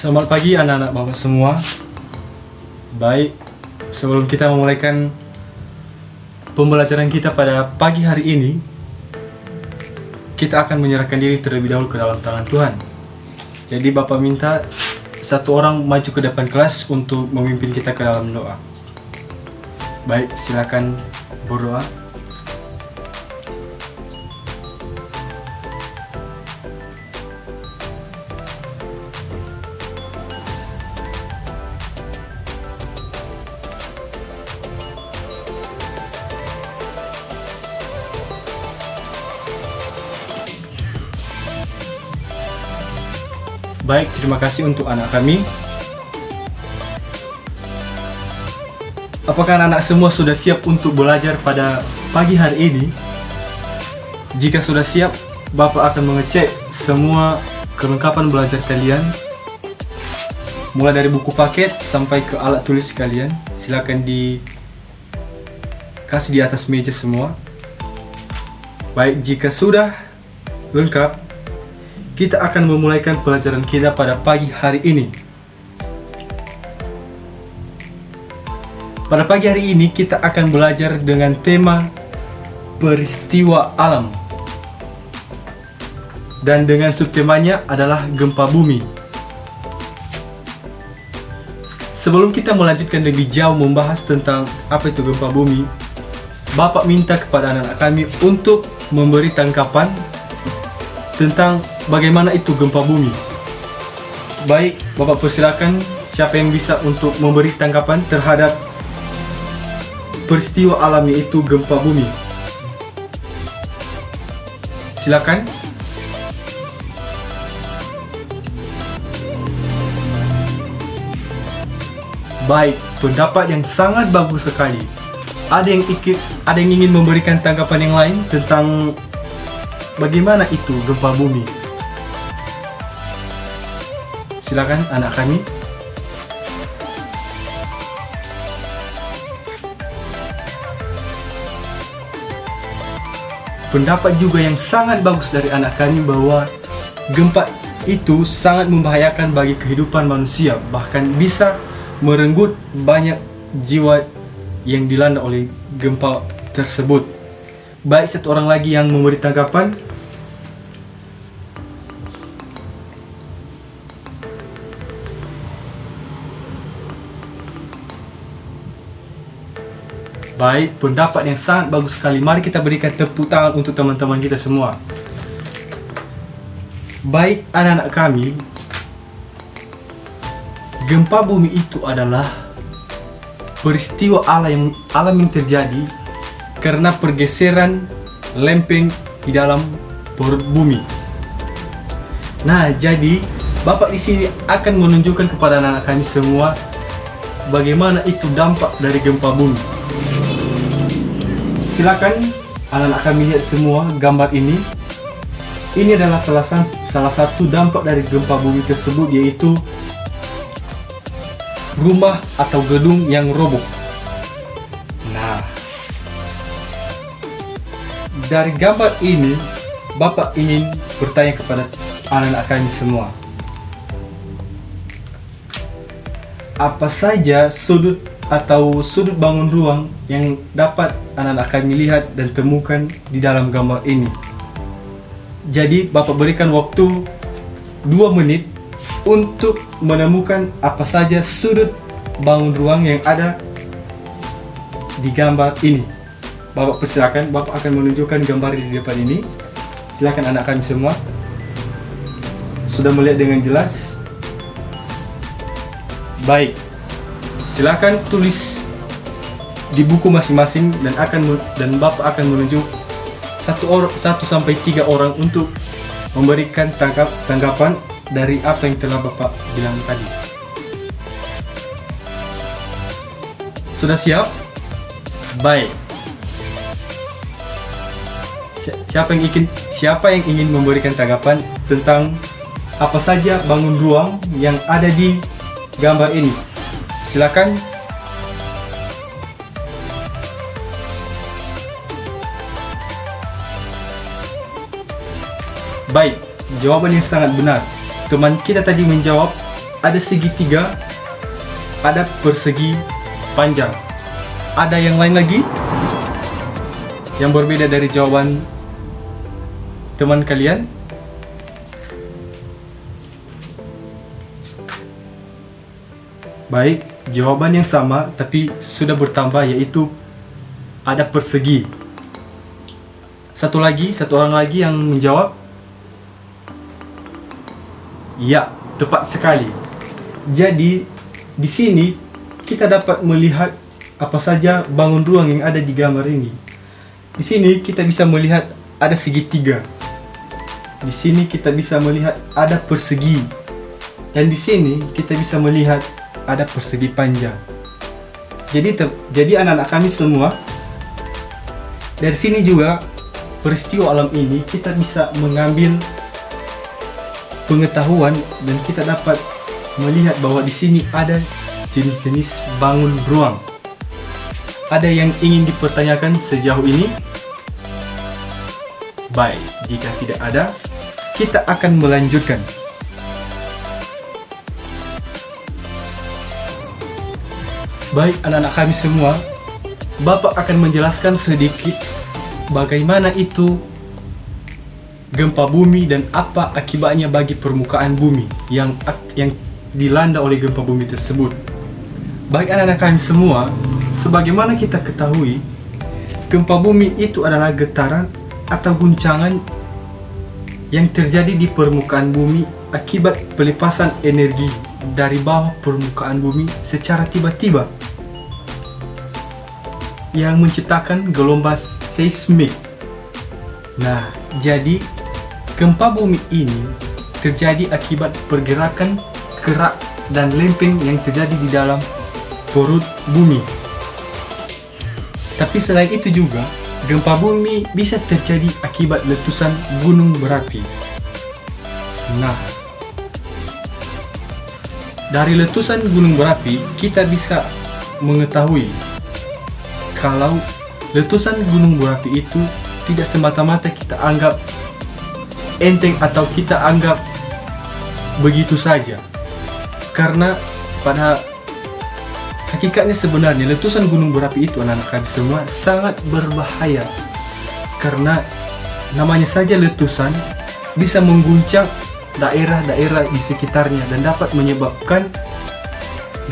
Selamat pagi anak-anak Bapak semua. Baik, sebelum kita memulaikan pembelajaran kita pada pagi hari ini, kita akan menyerahkan diri terlebih dahulu ke dalam tangan Tuhan. Jadi Bapak minta satu orang maju ke depan kelas untuk memimpin kita ke dalam doa. Baik, silakan berdoa. Baik, terima kasih untuk anak kami. Apakah anak-anak semua sudah siap untuk belajar pada pagi hari ini? Jika sudah siap, Bapak akan mengecek semua kelengkapan belajar kalian, mulai dari buku paket sampai ke alat tulis kalian. Silakan dikasih di atas meja semua. Baik, jika sudah lengkap, kita akan memulaikan pelajaran kita pada pagi hari ini. Pada pagi hari ini kita akan belajar dengan tema peristiwa alam. Dan dengan subtemanya adalah gempa bumi. Sebelum kita melanjutkan lebih jauh membahas tentang apa itu gempa bumi, Bapak minta kepada anak-anak kami untuk memberi tanggapan tentang bagaimana itu gempa bumi. Baik, Bapak persilakan siapa yang bisa untuk memberi tanggapan terhadap peristiwa alam yaitu gempa bumi. Silakan. Baik, pendapat yang sangat bagus sekali. Ada yang ingin memberikan tanggapan yang lain tentang bagaimana itu gempa bumi? Silakan anak kami. Pendapat juga yang sangat bagus dari anak kami bahwa gempa itu sangat membahayakan bagi kehidupan manusia, bahkan bisa merenggut banyak jiwa yang dilanda oleh gempa tersebut. Baik, satu orang lagi yang memberi tanggapan. Baik, pendapat yang sangat bagus sekali. Mari kita berikan tepuk tangan untuk teman-teman kita semua. Baik, anak-anak kami, gempa bumi itu adalah peristiwa alam yang terjadi karena pergeseran lempeng di dalam perut bumi. Nah, jadi Bapak di sini akan menunjukkan kepada anak-anak kami semua bagaimana itu dampak dari gempa bumi. Silakan anak-anak kami lihat semua gambar ini. Ini adalah salah satu dampak dari gempa bumi tersebut, yaitu rumah atau gedung yang roboh. Nah, dari gambar ini Bapak ingin bertanya kepada anak-anak kami semua, apa saja sudut bangun ruang yang dapat anak-anak kami lihat dan temukan di dalam gambar ini. Jadi Bapak berikan waktu 2 menit untuk menemukan apa saja sudut bangun ruang yang ada di gambar ini. Bapak persilakan, Bapak akan menunjukkan gambar di depan ini. Silakan anak kami semua. Sudah melihat dengan jelas? Baik. Silakan tulis di buku masing-masing dan Bapak akan menunjuk 1 sampai 3 orang untuk memberikan tanggapan dari apa yang telah Bapak bilang tadi. Sudah siap? Baik. Siapa yang ingin memberikan tanggapan tentang apa saja bangun ruang yang ada di gambar ini? Silakan. Baik, jawaban yang sangat benar. Teman kita tadi menjawab ada segitiga, ada persegi panjang. Ada yang lain lagi yang berbeda dari jawaban teman kalian? Baik, jawaban yang sama tapi sudah bertambah, yaitu ada persegi. Satu orang lagi yang menjawab. Ya, tepat sekali. Jadi di sini kita dapat melihat apa saja bangun ruang yang ada di gambar ini. Di sini kita bisa melihat ada segitiga. Di sini kita bisa melihat ada persegi. Dan di sini kita bisa melihat ada persegi panjang. Jadi anak-anak kami semua, dari sini juga peristiwa alam ini kita bisa mengambil pengetahuan dan kita dapat melihat bahwa di sini ada jenis-jenis bangun ruang. Ada yang ingin dipertanyakan sejauh ini? Baik, jika tidak ada, kita akan melanjutkan. Baik anak-anak kami semua, Bapak akan menjelaskan sedikit bagaimana itu gempa bumi dan apa akibatnya bagi permukaan bumi yang dilanda oleh gempa bumi tersebut. Baik anak-anak kami semua, sebagaimana kita ketahui, gempa bumi itu adalah getaran atau guncangan yang terjadi di permukaan bumi akibat pelepasan energi dari bawah permukaan bumi secara tiba-tiba yang menciptakan gelombang seismik. Nah, jadi gempa bumi ini terjadi akibat pergerakan kerak dan lempeng yang terjadi di dalam perut bumi. Tapi selain itu juga, gempa bumi bisa terjadi akibat letusan gunung berapi. Nah, dari letusan gunung berapi kita bisa mengetahui kalau letusan gunung berapi itu tidak semata-mata kita anggap enteng atau kita anggap begitu saja. Karena pada hakikatnya sebenarnya letusan gunung berapi itu anak-anak kami semua sangat berbahaya. Karena namanya saja letusan bisa mengguncang daerah-daerah di sekitarnya dan dapat menyebabkan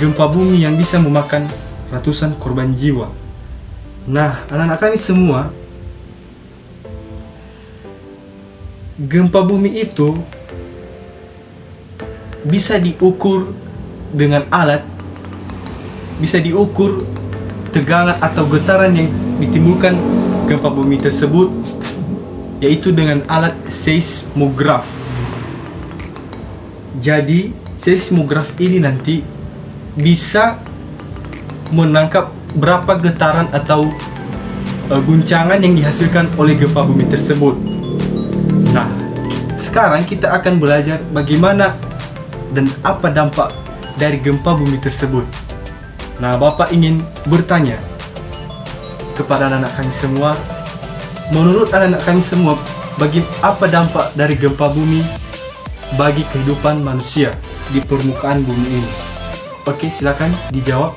gempa bumi yang bisa memakan ratusan korban jiwa. Nah, anak-anak kami semua, gempa bumi itu bisa diukur dengan alat, bisa diukur tegangan atau getaran yang ditimbulkan gempa bumi tersebut, yaitu dengan alat seismograf. Jadi, seismograf ini nanti bisa menangkap berapa getaran atau guncangan yang dihasilkan oleh gempa bumi tersebut. Nah, sekarang kita akan belajar bagaimana dan apa dampak dari gempa bumi tersebut. Nah, Bapak ingin bertanya kepada anak-anak kami semua, menurut anak-anak kami semua, apa dampak dari gempa bumi bagi kehidupan manusia di permukaan bumi ini? Oke, silakan dijawab.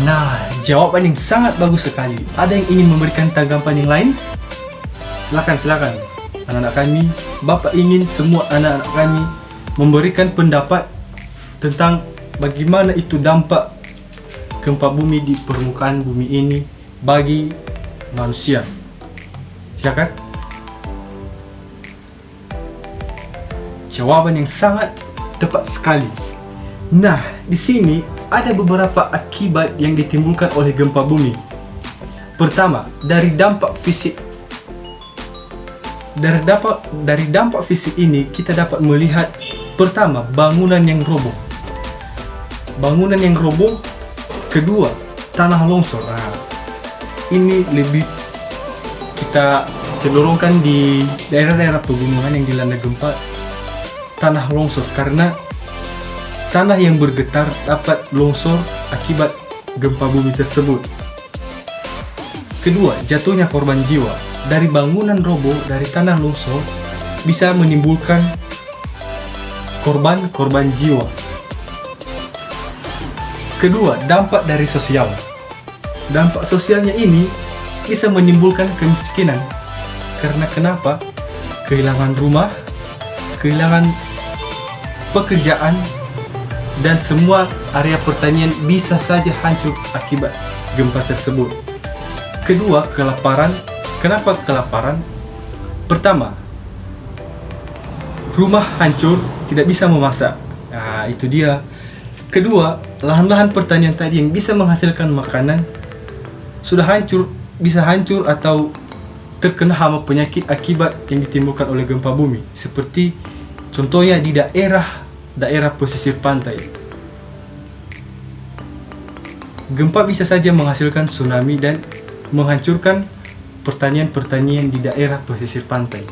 Nah, jawaban yang sangat bagus sekali. Ada yang ingin memberikan tanggapan yang lain? Silakan. Anak-anak kami, Bapak ingin semua anak-anak kami memberikan pendapat tentang bagaimana itu dampak gempa bumi di permukaan bumi ini bagi manusia. Silakan. Jawaban yang sangat tepat sekali. Nah, di sini ada beberapa akibat yang ditimbulkan oleh gempa bumi. Pertama, dari dampak fisik. Dari dampak fisik ini kita dapat melihat, pertama, bangunan yang roboh. Kedua, tanah longsor. Nah, ini lebih kita cenderungkan di daerah-daerah pegunungan yang dilanda gempa, tanah longsor, karena tanah yang bergetar dapat longsor akibat gempa bumi tersebut. Kedua, jatuhnya korban jiwa. dari bangunan roboh, dari tanah longsor, bisa menimbulkan korban jiwa. Kedua, dampak dari sosial. Dampak sosialnya ini bisa menimbulkan kemiskinan. Karena kenapa? Kehilangan rumah, kehilangan pekerjaan, dan semua area pertanian bisa saja hancur akibat gempa tersebut. Kedua, kelaparan. Kenapa kelaparan? Pertama, rumah hancur, tidak bisa memasak. Nah, itu dia. Kedua, lahan-lahan pertanian tadi yang bisa menghasilkan makanan sudah hancur, bisa hancur atau terkena hama penyakit akibat yang ditimbulkan oleh gempa bumi, seperti contohnya di daerah pesisir pantai. Gempa bisa saja menghasilkan tsunami dan menghancurkan pertanian-pertanian di daerah pesisir pantai.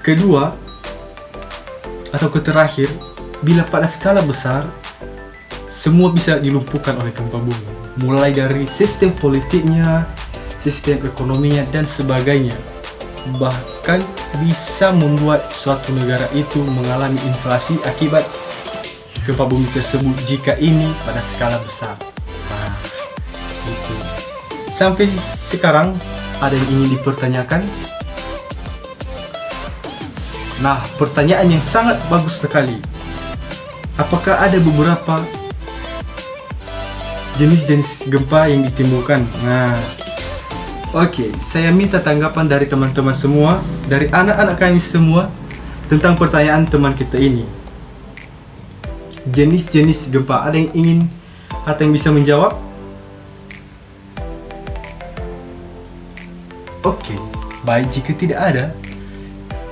Kedua, atau terakhir, bila pada skala besar, semua bisa dilumpuhkan oleh gempa bumi, mulai dari sistem politiknya, sistem ekonominya, dan sebagainya. Bahkan bisa membuat suatu negara itu mengalami inflasi akibat gempa bumi tersebut jika ini pada skala besar. Nah, itu. Sampai sekarang ada yang ingin dipertanyakan? Nah, pertanyaan yang sangat bagus sekali. Apakah ada beberapa jenis-jenis gempa yang ditimbulkan? Nah, oke, saya minta tanggapan dari teman-teman semua, dari anak-anak kami semua, tentang pertanyaan teman kita ini. Jenis-jenis gempa, ada yang ingin atau yang bisa menjawab? Oke, baik, jika tidak ada,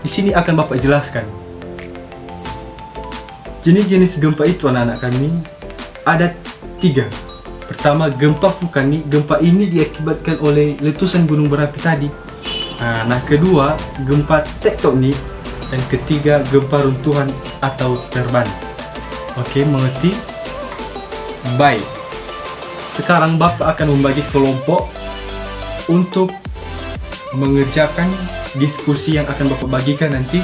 di sini akan Bapak jelaskan. Jenis-jenis gempa itu anak-anak kami ada 3. Pertama, gempa vulkanik. Gempa ini diakibatkan oleh letusan gunung berapi tadi. Nah, kedua, gempa tektonik. Dan ketiga, gempa runtuhan atau terban. Oke, mengerti? Baik. Sekarang Bapak akan membagi kelompok untuk mengerjakan diskusi yang akan Bapak bagikan nanti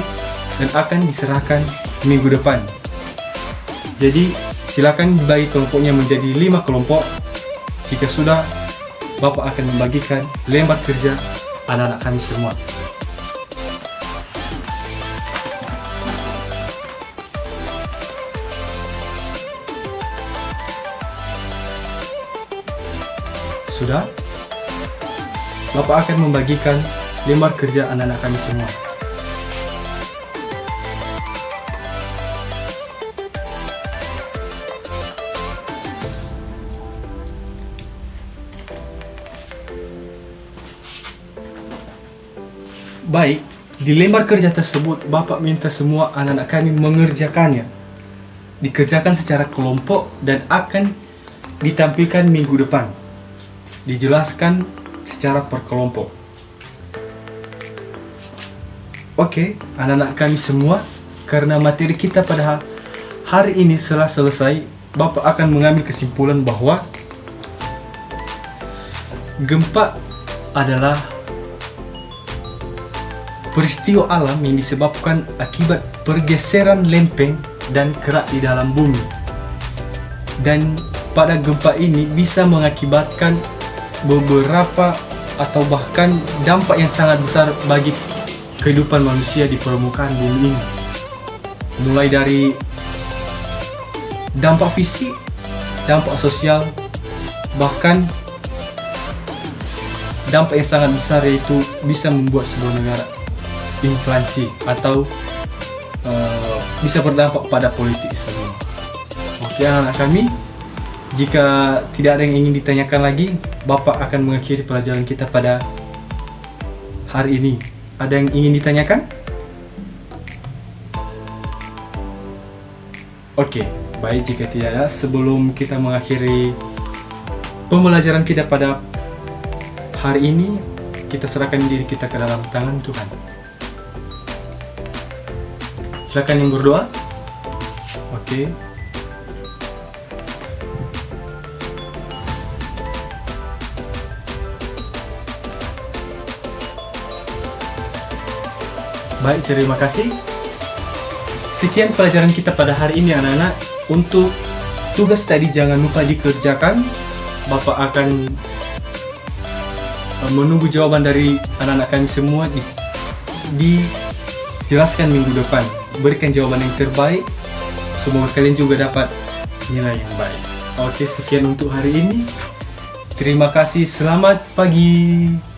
dan akan diserahkan minggu depan. Jadi silakan bagi kelompoknya menjadi 5 kelompok. Jika sudah, Bapak akan membagikan lembar kerja anak-anak kami semua. Sudah? Bapak akan membagikan lembar kerja anak-anak kami semua. Baik, di lembar kerja tersebut Bapak minta semua anak-anak kami mengerjakannya. Dikerjakan secara kelompok dan akan ditampilkan minggu depan. Dijelaskan secara per kelompok. Oke, anak-anak kami semua, karena materi kita pada hari ini telah selesai, Bapak akan mengambil kesimpulan bahwa gempa adalah peristiwa alam yang disebabkan akibat pergeseran lempeng dan kerak di dalam bumi. Dan pada gempa ini bisa mengakibatkan beberapa atau bahkan dampak yang sangat besar bagi kehidupan manusia di permukaan bumi ini. Mulai dari dampak fisik, dampak sosial, bahkan dampak yang sangat besar, yaitu bisa membuat sebuah negara inflasi atau bisa berdampak pada politik semua. Oke anak kami, jika tidak ada yang ingin ditanyakan lagi, Bapak akan mengakhiri pelajaran kita pada hari ini. Ada yang ingin ditanyakan? Oke, baik, jika tidak ada, sebelum kita mengakhiri pembelajaran kita pada hari ini, kita serahkan diri kita ke dalam tangan Tuhan. Silakan yang berdoa. Oke. Baik, terima kasih. Sekian pelajaran kita pada hari ini anak-anak. Untuk tugas tadi jangan lupa dikerjakan. Bapak akan menunggu jawaban dari anak-anak kami semua dijelaskan minggu depan. Berikan jawaban yang terbaik. Semoga kalian juga dapat nilai yang baik. Oke, sekian untuk hari ini. Terima kasih, selamat pagi.